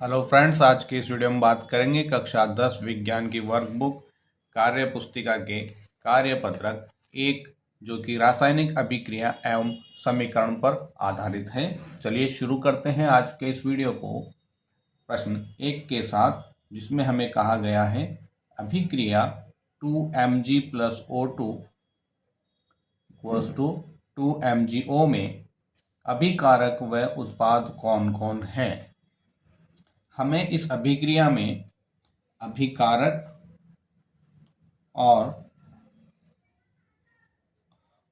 Hello friends, आज की इस वीडियो में बात करेंगे कक्षा 10 विज्ञान की वर्कबुक कार्य पुस्तिका के कार्यपत्रक 1 जो कि रासायनिक अभिक्रिया एवं समीकरण पर आधारित है। चलिए शुरू करते हैं आज के इस वीडियो को प्रश्न 1 के साथ, जिसमें हमें कहा गया है अभिक्रिया 2Mg + O2 = 2MgO में अभिकारक व उत्पाद कौन कौन है। हमें इस अभिक्रिया में अभिकारक और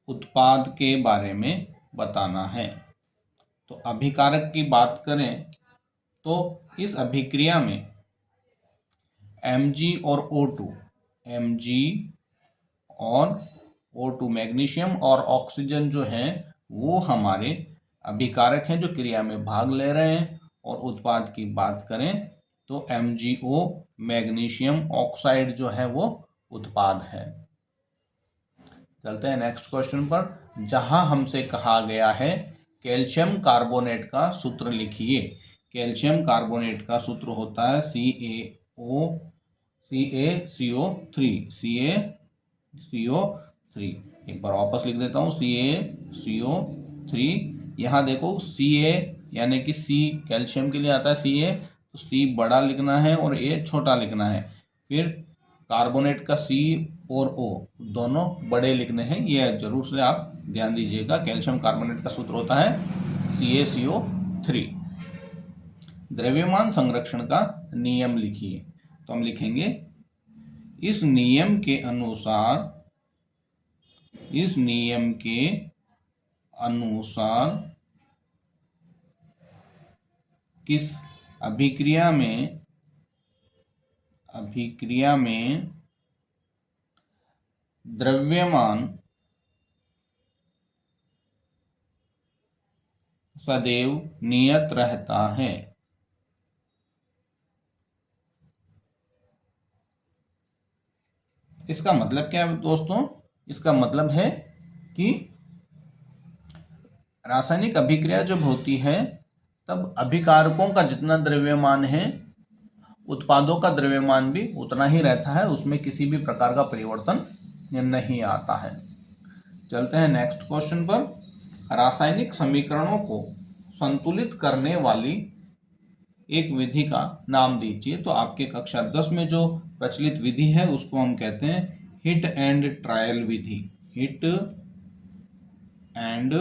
उत्पाद के बारे में बताना है। तो अभिकारक की बात करें तो इस अभिक्रिया में Mg और O2, Mg और O2 मैग्नीशियम और ऑक्सीजन जो है वो हमारे अभिकारक हैं जो क्रिया में भाग ले रहे हैं। और उत्पाद की बात करें तो MgO मैग्नीशियम ऑक्साइड जो है वो उत्पाद है। चलते हैं नेक्स्ट क्वेश्चन पर, जहां हमसे कहा गया है कैल्शियम कार्बोनेट का सूत्र लिखिए। कैल्शियम कार्बोनेट का सूत्र होता है CaCO3। एक बार वापस लिख देता हूँ, CaCO3। यहाँ देखो Ca यानी कि C कैल्शियम के लिए आता है Ca, तो C बड़ा लिखना है और A छोटा लिखना है। फिर कार्बोनेट का C और O दोनों बड़े लिखने हैं, ये जरूर से आप ध्यान दीजिएगा। कैल्शियम कार्बोनेट का सूत्र होता है CaCO3। द्रव्यमान संरक्षण का नियम लिखिए। तो हम लिखेंगे इस नियम के अनुसार किस अभिक्रिया में द्रव्यमान सदैव नियत रहता है। इसका मतलब क्या है दोस्तों? इसका मतलब है कि रासायनिक अभिक्रिया जब होती है तब अभिकारकों का जितना द्रव्यमान है उत्पादों का द्रव्यमान भी उतना ही रहता है, उसमें किसी भी प्रकार का परिवर्तन नहीं आता है। चलते हैं नेक्स्ट क्वेश्चन पर। रासायनिक समीकरणों को संतुलित करने वाली एक विधि का नाम दीजिए। तो आपके कक्षा 10 में जो प्रचलित विधि है उसको हम कहते हैं हिट एंड ट्रायल विधि। हिट एंड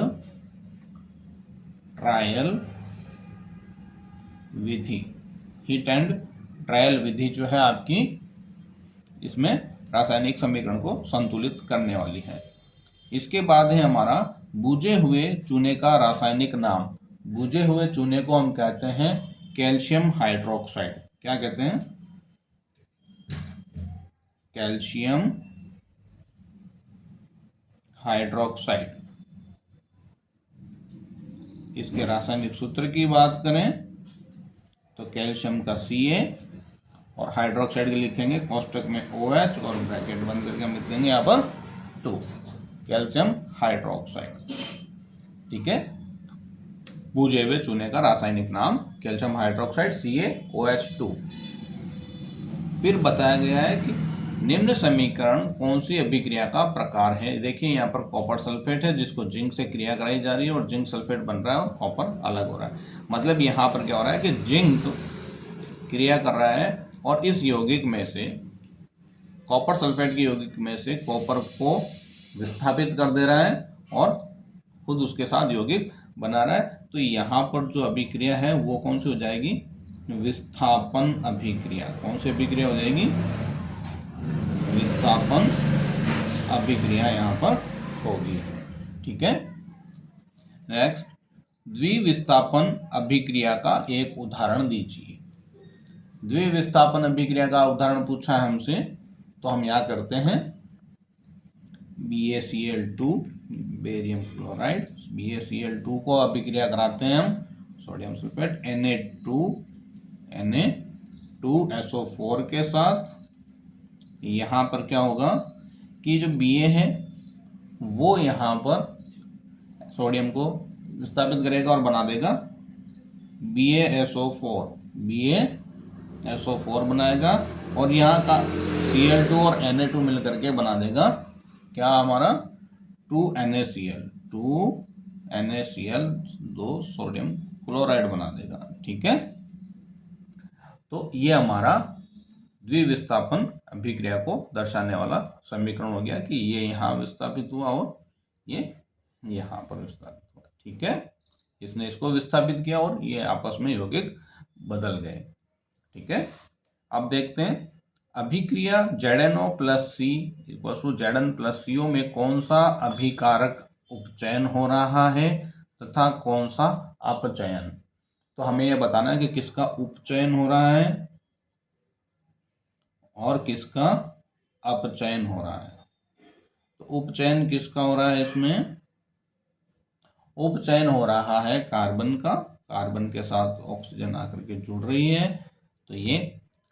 ट्रायल विधि। हिट एंड ट्रायल विधि जो है आपकी, इसमें रासायनिक समीकरण को संतुलित करने वाली है। इसके बाद है हमारा बुझे हुए चूने का रासायनिक नाम। बुझे हुए चूने को हम कहते हैं कैल्शियम हाइड्रोक्साइड। क्या कहते हैं? Calcium hydroxide. इसके रासायनिक सूत्र की बात करें तो कैल्शियम का Ca और हाइड्रोक्साइड के लिखेंगे कोष्टक में OH और ब्रैकेट बंद करके हम लिख देंगे यहाँ पर 2, कैल्शियम हाइड्रोक्साइड। ठीक है, बुझे हुए चूने का रासायनिक नाम कैल्शियम हाइड्रोक्साइड CaOH2। फिर बताया गया है कि निम्न समीकरण कौन सी अभिक्रिया का प्रकार है। देखिए यहाँ पर कॉपर सल्फेट है जिसको जिंक से क्रिया कराई जा रही है और जिंक सल्फेट बन रहा है और कॉपर अलग हो रहा है। मतलब यहाँ पर क्या हो रहा है कि जिंक क्रिया कर रहा है और इस यौगिक में से, कॉपर सल्फेट के यौगिक में से कॉपर को विस्थापित कर दे रहा है और खुद उसके साथ यौगिक बना रहा है। तो यहाँ पर जो अभिक्रिया है वो कौन सी हो जाएगी? विस्थापन अभिक्रिया। कौन सी अभिक्रिया हो जाएगी? विस्थापन अभिक्रिया यहाँ पर होगी। ठीक है, नेक्स्ट, द्विविस्थापन अभिक्रिया का एक उदाहरण दीजिए। द्विविस्थापन अभिक्रिया का उदाहरण पूछा है हमसे, तो हम यहाँ करते हैं BaCl2 बेरियम क्लोराइड, BaCl2 को अभिक्रिया कराते हैं हम सोडियम सल्फेट Na2SO4 के साथ। यहाँ पर क्या होगा कि जो Ba है वो यहाँ पर सोडियम को विस्थापित करेगा और बना देगा BaSO4 BaSO4 बनाएगा और यहाँ का Cl2 और Na2 मिल करके बना देगा क्या हमारा 2NaCl, 2NaCl 2 सोडियम क्लोराइड बना देगा। ठीक है, तो ये हमारा द्विविस्थापन अभिक्रिया को दर्शाने वाला समीकरण हो गया कि ये यहाँ विस्थापित हुआ और ये यहाँ पर विस्थापित हुआ। ठीक है, इसने इसको विस्थापित किया और ये आपस में यौगिक बदल गए। ठीक है, अब देखते हैं अभिक्रिया ZnO plus C equal to Zn plus CO में कौन सा अभिकारक उपचयन हो रहा है तथा कौन सा अपचयन। तो हमें यह बताना है कि किसका उपचयन हो रहा है और किसका अपचयन हो रहा है। तो उपचयन किसका हो रहा है, इसमें उपचयन हो रहा है कार्बन का, कार्बन के साथ ऑक्सीजन आकर के जुड़ रही है तो ये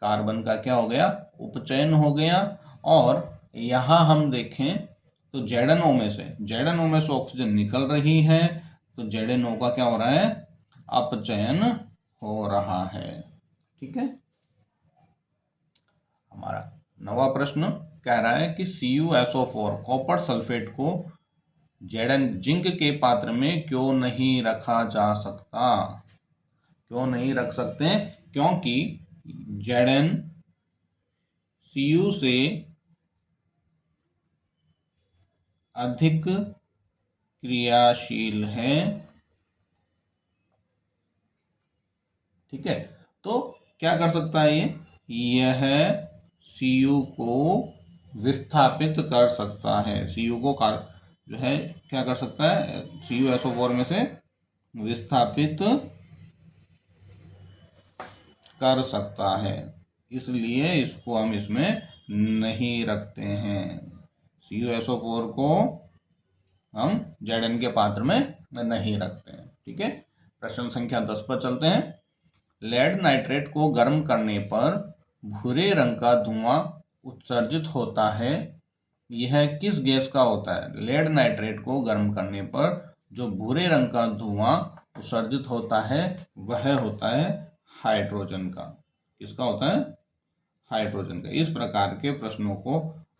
कार्बन का क्या हो गया, उपचयन हो गया। और यहाँ हम देखें तो ZnO में से ऑक्सीजन निकल रही है तो ZnO का क्या हो रहा है, अपचयन हो रहा है। ठीक है, हमारा नवा प्रश्न कह रहा है कि CuSO4 कॉपर सल्फेट को Zn जिंक के पात्र में क्यों नहीं रखा जा सकता। क्यों नहीं रख सकते, क्योंकि Zn Cu से अधिक क्रियाशील है। ठीक है, तो क्या कर सकता है यह Cu को विस्थापित कर सकता है। Cu को जो है क्या कर सकता है, CuSO4 में से विस्थापित कर सकता है, इसलिए इसको हम इसमें नहीं रखते हैं। CuSO4 को हम Zn के पात्र में नहीं रखते हैं। ठीक है, प्रश्न संख्या 10 पर चलते हैं। लेड नाइट्रेट को गर्म करने पर भूरे रंग का धुआं उत्सर्जित होता है, यह किस गैस का होता है। लेड नाइट्रेट को गर्म करने पर जो भूरे रंग का धुआं उत्सर्जित होता है वह होता है हाइड्रोजन का। किसका होता है, हाइड्रोजन का। इस प्रकार के प्रश्नों को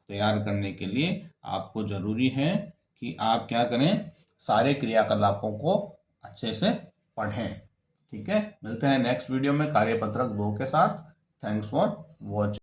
तैयार करने के लिए आपको जरूरी है कि आप क्या करें, सारे क्रियाकलापों को अच्छे से पढ़ें। ठीक है, मिलते हैं नेक्स्ट वीडियो में कार्यपत्रक 2 के साथ। Thanks for watching.